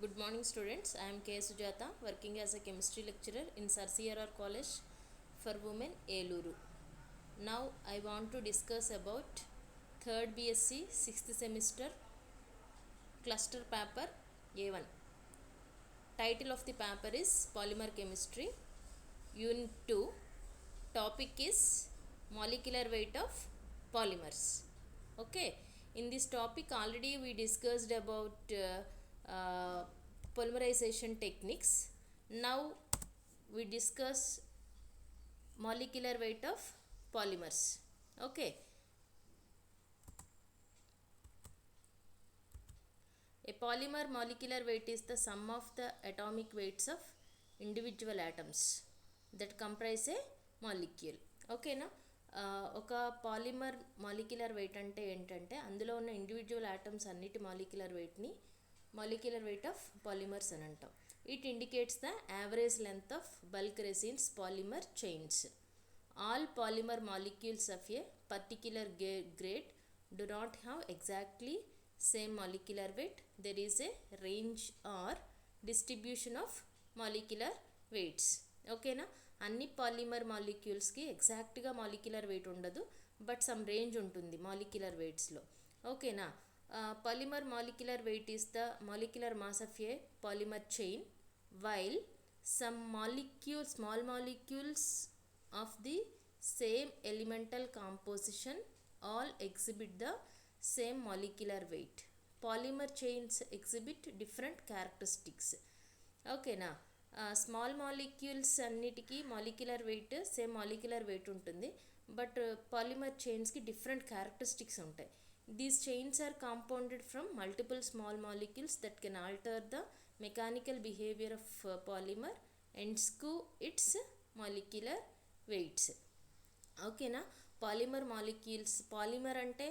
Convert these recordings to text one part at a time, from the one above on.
Good morning, students. I am K. Sujata, working as a chemistry lecturer in Sir CRR College for Women, Eluru. Now, I want to discuss about 3rd BSc 6th semester cluster paper A1. Title of the paper is Polymer Chemistry, Unit 2. Topic is molecular weight of polymers. Okay, in this topic already we discussed about polymerization techniques. Now we discuss molecular weight of polymers. Okay, a polymer molecular weight is the sum of the atomic weights of individual atoms that comprise a molecule. ఓకేనా, ఒక polymer molecular weight అంటే ఏంటంటే అందులో ఉన్న individual atoms అన్నిటి molecular వెయిట్ని molecular weight of polymers అని అంటాం. It indicates the average length of bulk resins polymer chains. All polymer molecules of a particular grade do not have exactly same molecular weight. There is a range or distribution of molecular weights. ఓకేనా, అన్ని polymer మాలిక్యూల్స్కి ఎగ్జాక్ట్గా molecular weight ఉండదు, but some range ఉంటుంది molecular వెయిట్స్లో. ఓకేనా, polymer molecular weight is the molecular mass of a polymer chain, while some molecules small molecules of the same elemental composition all exhibit the same molecular weight. Polymer chains exhibit different characteristics. ఓకేనా, small molecules అన్నిటికీ molecular weight same molecular weight ఉంటుంది, but polymer చైన్స్కి different characteristics ఉంటాయి. These chains are compounded from multiple small molecules that can alter the mechanical behaviour of polymer and skew its molecular weights. ఓకేనా, polymer molecules, polymer అంటే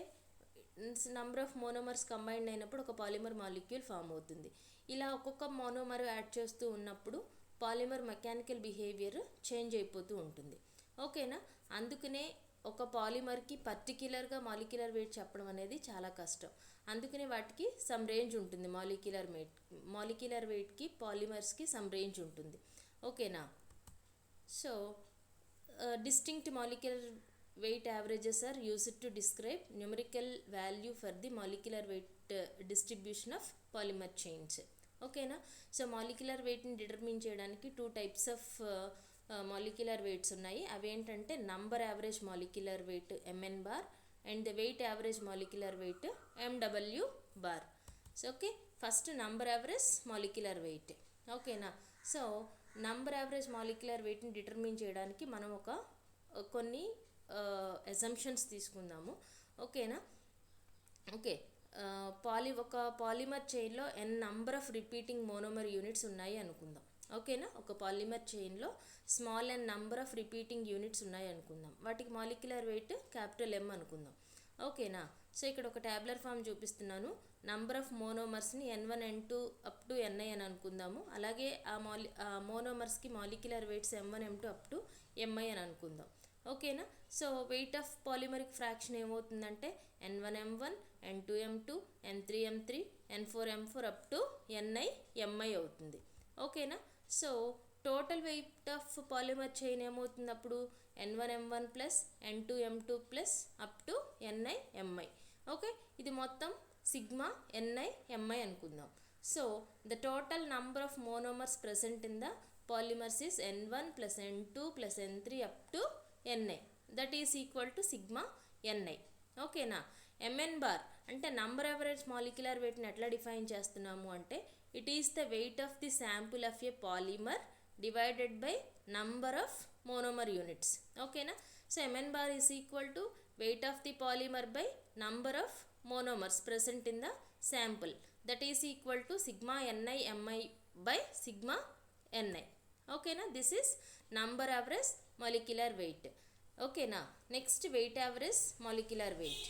number of monomers combined అయినప్పుడు ఒక polymer molecule form అవుతుంది. ఇలా ఒక్కొక్క monomer add చేస్తూ ఉన్నప్పుడు polymer mechanical behaviour change అయిపోతూ ఉంటుంది. ఓకేనా, అందుకనే ఒక పాలిమర్కి పర్టిక్యులర్గా మాలిక్యులర్ వెయిట్ చెప్పడం అనేది చాలా కష్టం. అందుకనే వాటికి సమ్ రేంజ్ ఉంటుంది. మాలిక్యులర్ వెయిట్కి పాలిమర్స్కి సమ్ రేంజ్ ఉంటుంది. ఓకేనా, so distinct molecular weight averages are used to describe numerical value for the molecular weight distribution of polymer chains. ఓకేనా, సో మాలిక్యులర్ వెయిట్ని డిటర్మిన్ చేయడానికి 2 types ఆఫ్ మాలిక్యులర్ వెయిట్స్ ఉన్నాయి. అవేంటంటే number average molecular weight MN bar and the weight average molecular weight MW bar. So okay, first number average molecular weight. ఓకేనా, so number average molecular వెయిట్ని determine చేయడానికి మనం కొన్ని assumptions తీసుకుందాము. ఓకేనా, okay, ఒక పాలిమర్ చైన్లో n number of repeating monomer units ఉన్నాయి అనుకుందాం. ఓకేనా, ఒక పాలిమర్ చైన్లో small n number of repeating units ఉన్నాయి అనుకుందాం. వాటికి మాలిక్యులర్ వెయిట్ క్యాపిటల్ M అనుకుందాం. ఓకేనా, సో ఇక్కడ ఒక ట్యాబ్యులర్ ఫామ్ చూపిస్తున్నాను. నంబర్ ఆఫ్ మోనోమర్స్ని N1 N2 up to Ni అని అనుకుందాము. అలాగే ఆ మోనోమర్స్కి molecular weights M1 M2 up to Mi అని అనుకుందాం. ఓకేనా, so weight of polymeric fraction ఏమవుతుందంటే N1 M1 N2 M2 N3 M3 N4 M4 up to Ni Mi అవుతుంది. ఓకేనా, so total weight of polymer chain ఏమవుతుంది అప్పుడు N1 M1 plus N2 M2 plus up to Ni Mi. Okay, ఇది మొత్తం sigma Ni Mi అనుకుందాం. So the total number of monomers present in the polymers is N1 plus N2 plus N3 up to Ni, that is equal to sigma Ni. ఓకేనా, Mn bar అంటే number average molecular వెయిట్ని ఎట్లా define చేస్తున్నాము అంటే it is the weight of the sample of a polymer divided by number of monomer units. ఓకేనా, so Mn bar is equal to weight of the polymer by number of monomers present in the sample, that is equal to sigma Ni Mi by sigma Ni. ఓకేనా, this is number average molecular weight. ఓకేనా, next weight average molecular weight.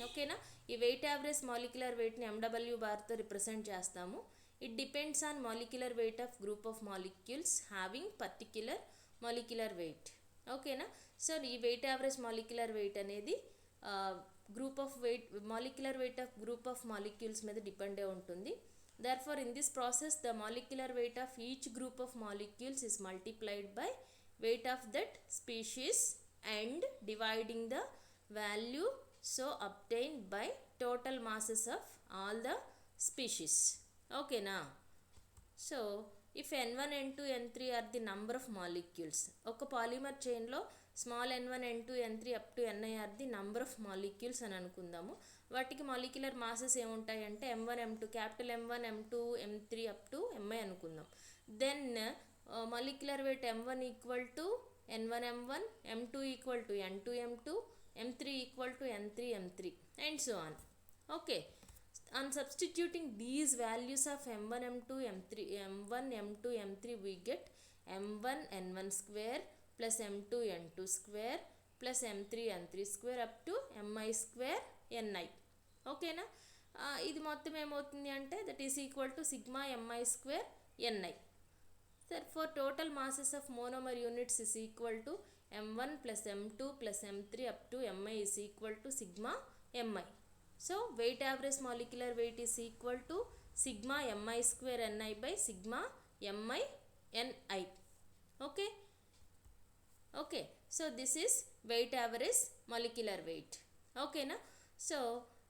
ఓకేనా, ఈ weight average molecular వెయిట్ని MW బార్తో represent చేస్తాము. It depends on molecular weight of group of molecules having particular molecular weight. ఓకేనా, so ఈ weight average molecular weight అనేది group of weight molecular weight of group of molecules మీద depend అయి ఉంటుంది. Therefore, in this process, the molecular weight of each group of molecules is multiplied by weight of that species and dividing the value so obtained by total masses of all the species. Okay na? So if n1 n2 n3 are the number of molecules, ఒక polymer చైన్లో small n1 n2 n3 up to ni are the number of molecules అని అనుకుందాము. వాటికి molecular masses ఏముంటాయి అంటే m1 m2 capital m1 m2 m3 up to mi అనుకుందాం. Then molecular weight m1 equal to n1 m1, m2 equal to n2 m2, m3 equal to n3 m3 and so on. Okay, on substituting these values of m1 m2 m3 m1 m2 m3 we get m1 n1 square plus m2 n2 square plus m3 n3 square up to mi square ni. ఓకేనా? ఇది మొత్తం ఏమవుతుంది అంటే that is equal to sigma mi square ni. Therefore total masses of monomer units is equal to m1 plus m2 plus m3 up to mi is equal to sigma mi. So weight average molecular weight is equal to sigma mi square ni by sigma mi ni. Okay. Okay, so this is weight average molecular weight. Okay na? So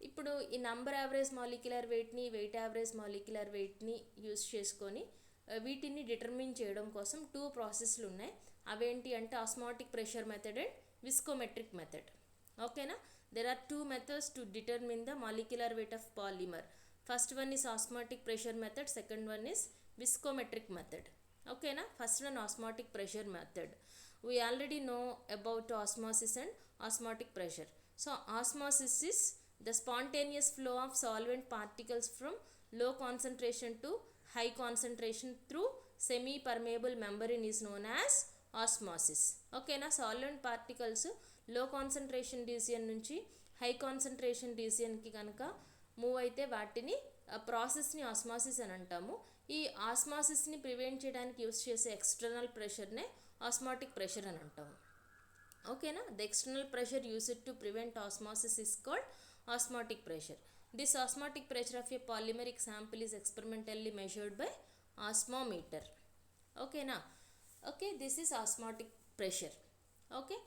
ఇప్పుడు ఈ number average molecular వెయిట్ని weight average molecular వెయిట్ని use చేసుకొని వీటిని determine చేయడం కోసం 2 ప్రాసెస్లు ఉన్నాయి. అవేంటి అంటే osmotic pressure method and viscometric method. ఓకేనా? There are 2 methods to determine the molecular weight of polymer. First one is osmotic pressure method, second one is viscometric method. Okay na? First one osmotic pressure method. We already know about osmosis and osmotic pressure. So osmosis is the spontaneous flow of solvent particles from low concentration to high concentration through semi permeable membrane is known as osmosis. Okay na? Solvent particles low concentration region నుంచి high concentration రీజియన్కి కనుక move అయితే వాటిని ప్రాసెస్ని osmosis అని అంటాము. ఈ ఆస్మాసిస్ని ప్రివెంట్ చేయడానికి యూస్ చేసే ఎక్స్టర్నల్ ప్రెషర్నే ఆస్మాటిక్ ప్రెషర్ అని అంటాము. ఓకేనా? The external pressure used to prevent osmosis is called osmotic pressure. This osmotic pressure of a polymeric sample is experimentally measured by osmometer. ఓకేనా? Okay, this is osmotic pressure. Okay,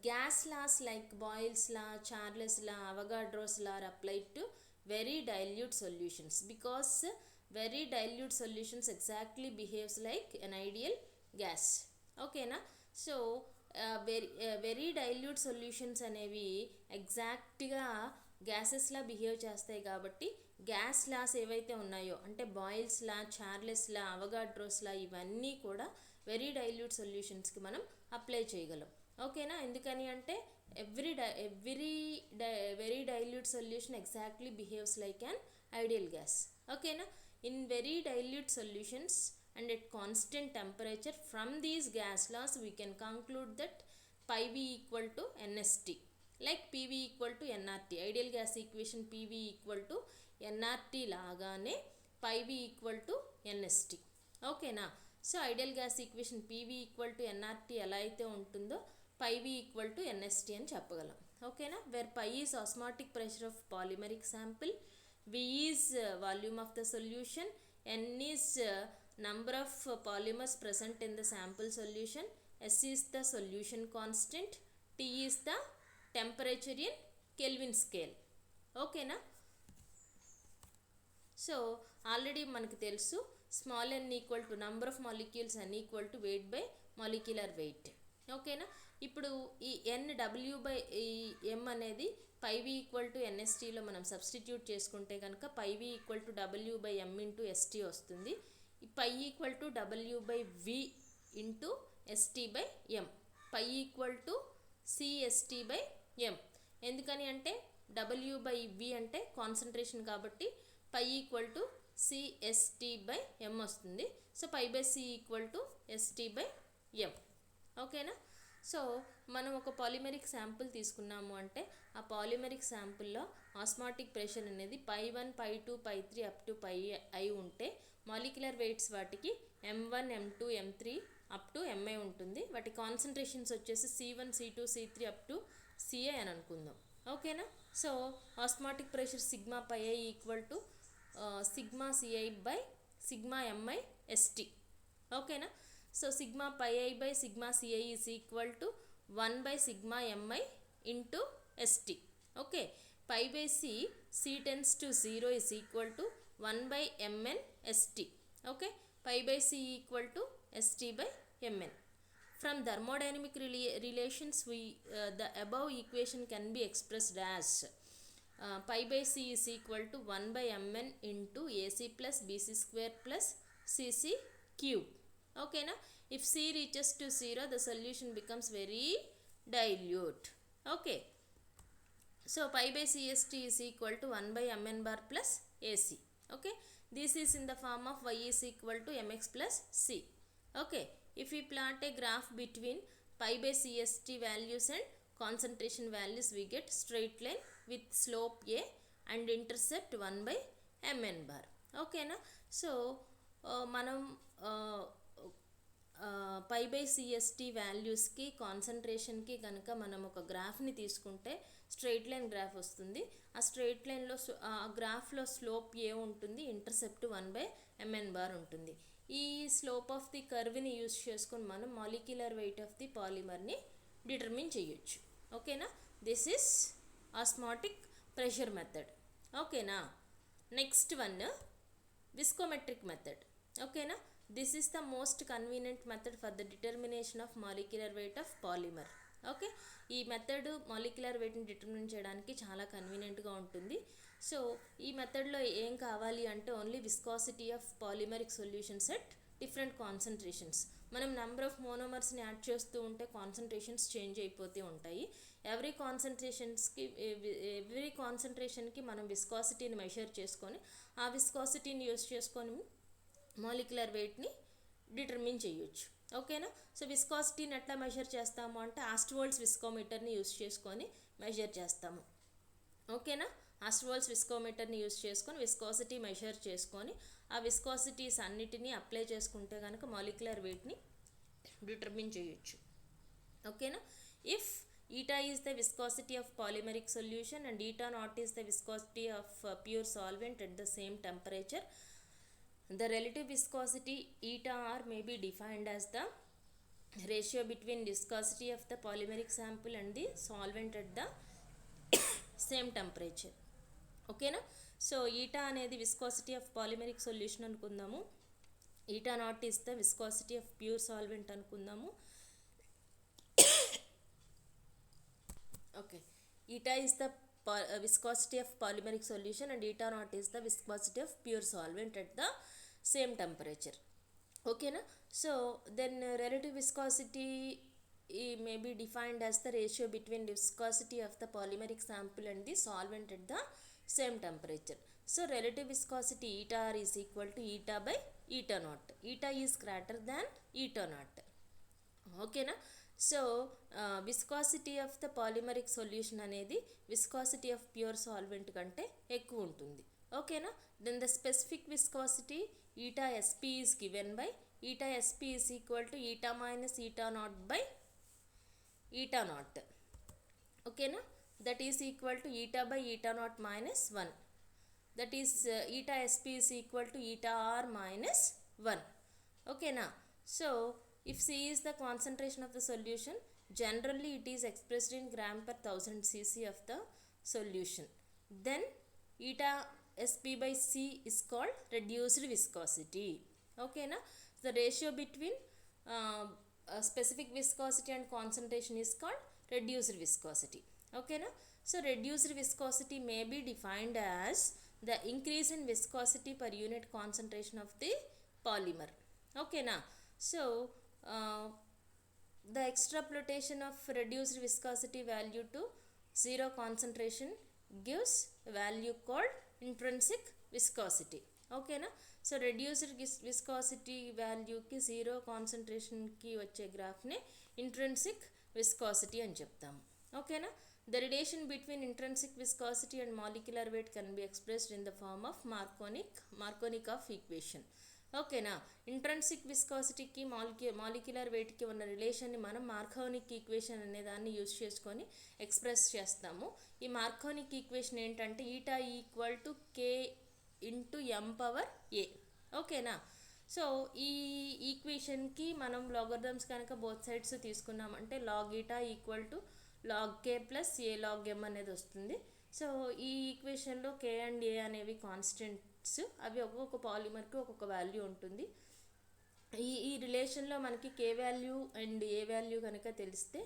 gas laws like Boyle's law, Charles law, Avogadro's law are applied to very dilute solutions because very dilute solutions exactly behaves like an ideal gas. Okay na? So very dilute solutions అనేవి ఎగ్జాక్ట్గా గ్యాసెస్లా behave చేస్తాయి కాబట్టి gas laws ఏవైతే ఉన్నాయో అంటే Boyle's law, Charles law, Avogadro's law ఇవన్నీ కూడా very dilute సొల్యూషన్స్కి మనం అప్లై చేయగలం. ఓకేనా? ఎందుకని అంటే very dilute solution exactly behaves like an ideal gas. ఓకేనా? In very dilute solutions and at constant temperature from these gas laws we can conclude that PV equal to NST like PV equal to NRT. Ideal gas equation PV equal to NRT లాగానే PV equal to NST. ఓకేనా? So ideal gas equation PV equal to NRT ఎలా అయితే ఉంటుందో PV equal to NST అని చెప్పగలం. ఓకేనా? Where pi is osmotic pressure of polymeric sample, V is volume of the solution, N is number of polymers present in the sample solution, S is the solution constant, T is the temperature in Kelvin scale. ఓకేనా? So already మనకు తెలుసు small n equal to number of molecules n equal to weight by molecular weight. ఓకేనా? ఇప్పుడు ఈ NW by ఈ M అనేది PV equal to NSTలో మనం సబ్స్టిట్యూట్ చేసుకుంటే కనుక PV equal to W by M into ST వస్తుంది. ఈ pi equal to W by V into ST by M, pi equal to CST by M. ఎందుకని అంటే W బై V అంటే concentration కాబట్టి pi equal to CST by M వస్తుంది. So pi by C equal to ST by M. ఓకేనా? So మనం ఒక polymeric sample తీసుకున్నాము అంటే ఆ పాలిమరిక్ శాంపుల్లో ఆస్మాటిక్ ప్రెషర్ అనేది π1 π2 π3 అప్ టు πi ఉంటే మాలిక్యులర్ వెయిట్స్ వాటికి m1 m2 m3 up to mi ఉంటుంది. వాటి కాన్సన్ట్రేషన్స్ వచ్చేసి C1 C2 C3 up to Ca అని అనుకుందాం. ఓకేనా? So osmotic pressure sigma πi equal to sigma CI by sigma MI ST. ఓకేనా. So sigma pi I by sigma CI is equal to 1 by sigma MI into ST. Okay. Pi by C tends to 0 is equal to 1 by MN ST. Okay. Pi by C equal to ST by MN. From thermodynamic relations, the above equation can be expressed as pi by c is equal to 1 by mn into ac plus bc square plus cc cube. Okay na. If c reaches to 0, the solution becomes very dilute. Okay. So pi by cst is equal to 1 by mn bar plus ac. Okay. This is in the form of y is equal to mx plus c. Okay. If we plot a graph between pi by cst values and concentration values, we get straight line with slope a and intercept 1 by mn bar. Okay na. So manam pi by cst values ki concentration ki ganaka manam oka graph ni తీసుకుంటే straight line graph వస్తుంది. ఆ straight లైన్లో ఆ గ్రాఫ్లో slope ఏ ఉంటుంది, intercept 1 by MN bar ఉంటుంది. ఈ slope of the కర్వ్ని యూజ్ చేసుకొని మనం మాలిక్యులర్ వెయిట్ ఆఫ్ ది పాలిమర్ని డిటర్మిన్ చేయొచ్చు. ఓకేనా. This is osmotic pressure method. ఓకేనా. Next one viscometric method. ఓకేనా. This is the most convenient method for the determination of molecular weight of polymer. Okay. ఈ method molecular వెయిట్ని determine చేయడానికి చాలా కన్వీనియంట్గా ఉంటుంది. సో ఈ మెథడ్లో ఏం కావాలి అంటే only viscosity of polymeric solutions at different concentrations. మనం నెంబర్ ఆఫ్ మోనోమర్స్ని యాడ్ చేస్తూ ఉంటే కాన్సన్ట్రేషన్స్ చేంజ్ అయిపోతూ ఉంటాయి. ఎవ్రీ కాన్సన్ట్రేషన్కి మనం విస్కాసిటీని మెజర్ చేసుకొని ఆ విస్కాసిటీని యూజ్ చేసుకొని మాలిక్యులర్ వెయిట్ని డిటర్మిన్ చేయొచ్చు. ఓకేనా. సో విస్కాసిటీని ఎట్లా మెజర్ చేస్తాము అంటే ఆస్ట్రోవోల్స్ విస్కోమీటర్ని యూజ్ చేసుకొని మెజర్ చేస్తాము. ఓకేనా. ఆస్ట్రోవోల్స్ విస్కోమీటర్ని యూజ్ చేసుకొని విస్కాసిటీ మెజర్ చేసుకొని ఆ విస్కాసిటీస్ అన్నిటినీ అప్లై చేసుకుంటే కనుక మాలిక్యులర్ వెయిట్ని డిటర్మిన్ చేయొచ్చు. ఓకేనా. If eta is the viscosity of polymeric solution and eta naught is the viscosity of pure solvent at the same temperature, the relative viscosity eta r may be defined as the ratio between viscosity of the polymeric sample and the solvent at the same temperature. ఓకేనా. So eta అనేది viscosity of polymeric solution అనుకుందాము. Eta naught is the viscosity of pure solvent అనుకుందాము. Okay. Eta is the viscosity of polymeric solution and eta naught is the viscosity of pure solvent at the same temperature. Okay na. So then relative viscosity may be defined as the ratio between viscosity of the polymeric sample and the solvent at the same temperature. So relative viscosity eta r is equal to eta by eta naught. Eta is greater than eta naught. Okay na. So viscosity of the polymeric solution అనేది viscosity of pure solvent కంటే ఎక్కువ ఉంటుంది. ఓకేనా. Then the specific viscosity eta SP is given by eta SP is equal to eta minus eta naught by eta naught. ఓకేనా. That is equal to eta by eta naught minus 1. That is eta SP is equal to eta R minus 1. ఓకేనా. So if C is the concentration of the solution, generally it is expressed in gram per 1000 cc of the solution. Then eta Sp by C is called reduced viscosity. Okay na. The ratio between specific viscosity and concentration is called reduced viscosity. Okay na. So reduced viscosity may be defined as the increase in viscosity per unit concentration of the polymer. Okay na. So the extrapolation of reduced viscosity value to zero concentration gives a value called intrinsic viscosity. Okay na. So reduced viscosity value ki zero concentration ki vache graph ne intrinsic viscosity అని చెప్తాము. Okay na. The relation between intrinsic viscosity and molecular weight can be expressed in the form of Markovnikov equation. ఓకేనా. Intrinsic విస్కాసిటీకి molecular వెయిట్కి ఉన్న రిలేషన్ని మనం మార్కోనిక్ equation అనే దాన్ని use చేసుకొని express చేస్తాము. ఈ మార్కోనిక్ ఈక్వేషన్ ఏంటంటే eta equal to K into M power A. ఓకేనా. సో ఈ ఈక్వేషన్కి మనం లాగరిథమ్స్ కనుక బోత్ సైడ్స్ తీసుకున్నామంటే log eta equal to log K plus A log M అనేది వస్తుంది. సో ఈ ఈక్వేషన్లో కే అండ్ ఏ అనేవి కాన్స్టెంట్స్, అవి ఒక్కొక్క పాలిమర్కి ఒక్కొక్క వాల్యూ ఉంటుంది. ఈ రిలేషన్లో మనకి K value and A value కనుక తెలిస్తే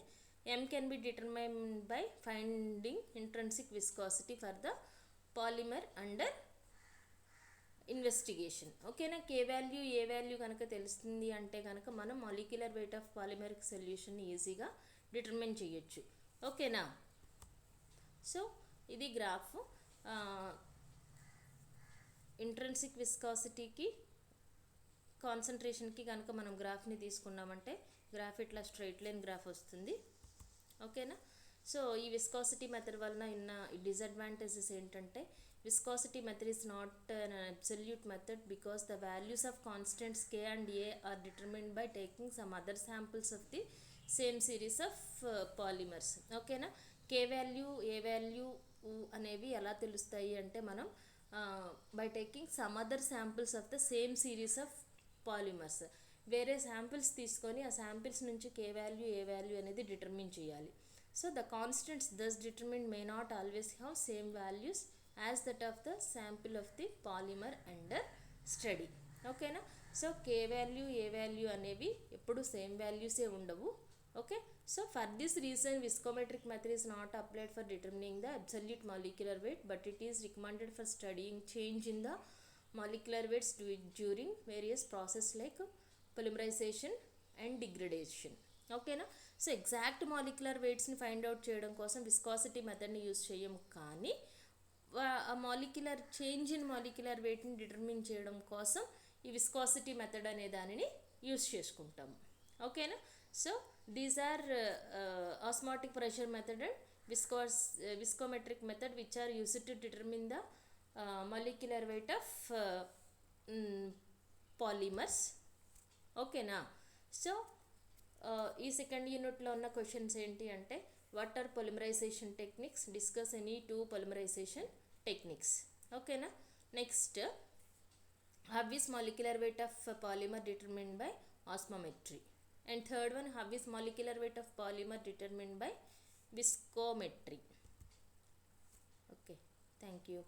M can be determined by finding intrinsic viscosity for the polymer under investigation. ఓకేనా. కే వాల్యూ ఏ వాల్యూ కనుక తెలుస్తుంది అంటే కనుక మనం మాలిక్యులర్ వెయిట్ ఆఫ్ పాలిమరిక్ సొల్యూషన్ని ఈజీగా డిటర్మైన్ చేయొచ్చు. ఓకేనా. సో ఇది గ్రాఫ్. ఇంట్రెన్సిక్ విస్కాసిటీకి కాన్సన్ట్రేషన్కి కనుక మనం గ్రాఫ్ని తీసుకున్నామంటే గ్రాఫ్ ఇట్లా స్ట్రైట్ లైన్ గ్రాఫ్ వస్తుంది. ఓకేనా. సో ఈ విస్కాసిటీ మెథడ్ వలన ఉన్న డిసడ్వాంటేజెస్ ఏంటంటే viscosity method is not an absolute method because the values of constants k and a are determined by taking some other samples of the same series of polymers. ఓకేనా. k value A value అనేవి ఎలా తెలుస్తాయి అంటే మనం by taking some other samples of the same series of polymers. వేరే samples తీసుకొని ఆ samples నుంచి k వాల్యూ ఏ వాల్యూ అనేది డిటర్మిన్ చేయాలి. So the constants thus determined may not always have same values as that of the sample of the polymer under study. ఓకేనా. So K value A value అనేవి ఎప్పుడు same వాల్యూసే ఉండవు. Okay. So for this reason viscometric method is not applied for determining the absolute molecular weight, but it is recommended for studying change in the molecular weights during various process like polymerisation and degradation. ఓకేనా. So exact molecular వెయిట్స్ని find out చేయడం కోసం viscosity మెథడ్ని use చేయము, కానీ ఆ molecular change in molecular వెయిట్ని determine చేయడం కోసం ఈ విస్కాసిటీ మెథడ్ అనే దానిని యూజ్ చేసుకుంటాము. ఓకేనా. So these are osmotic pressure method and viscometric method which are used to determine the molecular weight of polymers. ఓకేనా. సో ఈ సెకండ్ యూనిట్లో ఉన్న క్వశ్చన్స్ ఏంటి అంటే what are polymerisation techniques, discuss any two polymerisation techniques. ఓకేనా. Next how is molecular weight of polymer determined by osmometry, and third one how is molecular weight of polymer determined by viscometry. Okay, thank you.